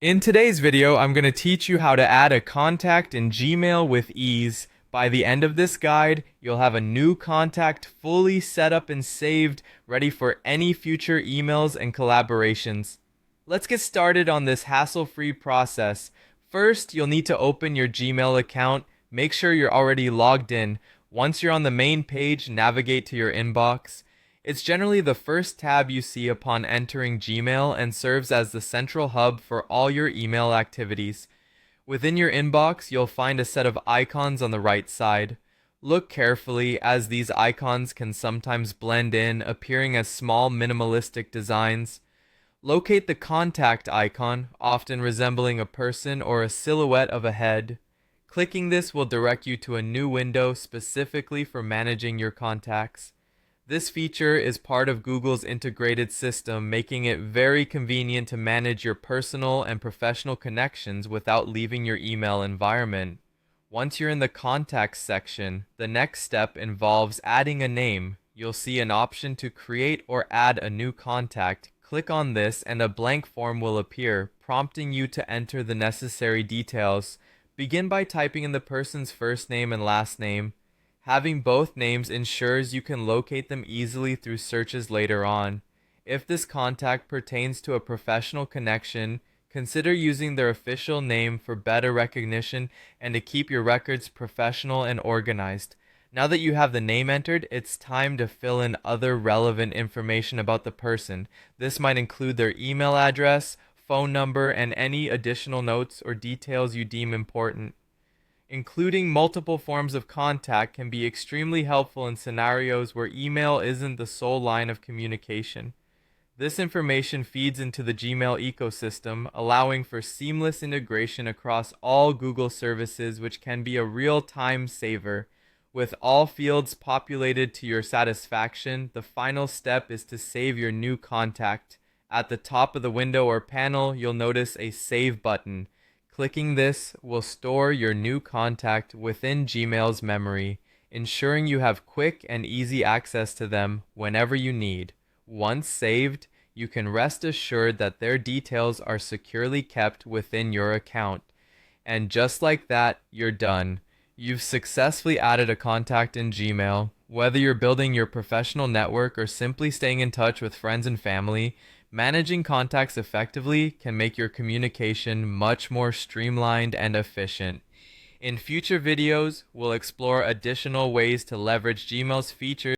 In today's video, I'm going to teach you how to add a contact in Gmail with ease. By the end of this guide, you'll have a new contact fully set up and saved, ready for any future emails and collaborations. Let's get started on this hassle-free process. First, you'll need to open your Gmail account. Make sure you're already logged in. Once you're on the main page, navigate to your inbox. It's generally the first tab you see upon entering Gmail and serves as the central hub for all your email activities. Within your inbox, you'll find a set of icons on the right side. Look carefully, as these icons can sometimes blend in, appearing as small minimalistic designs. Locate the contact icon, often resembling a person or a silhouette of a head. Clicking this will direct you to a new window specifically for managing your contacts. This feature is part of Google's integrated system, making it very convenient to manage your personal and professional connections without leaving your email environment. Once you're in the Contacts section, the next step involves adding a name. You'll see an option to create or add a new contact. Click on this and a blank form will appear, prompting you to enter the necessary details. Begin by typing in the person's first name and last name. Having both names ensures you can locate them easily through searches later on. If this contact pertains to a professional connection, consider using their official name for better recognition and to keep your records professional and organized. Now that you have the name entered, it's time to fill in other relevant information about the person. This might include their email address, phone number, and any additional notes or details you deem important. Including multiple forms of contact can be extremely helpful in scenarios where email isn't the sole line of communication. This information feeds into the Gmail ecosystem, allowing for seamless integration across all Google services, which can be a real time saver. With all fields populated to your satisfaction, the final step is to save your new contact. At the top of the window or panel, you'll notice a Save button. Clicking this will store your new contact within Gmail's memory, ensuring you have quick and easy access to them whenever you need. Once saved, you can rest assured that their details are securely kept within your account. And just like that, you're done. You've successfully added a contact in Gmail. Whether you're building your professional network or simply staying in touch with friends and family, managing contacts effectively can make your communication much more streamlined and efficient. In future videos, we'll explore additional ways to leverage Gmail's features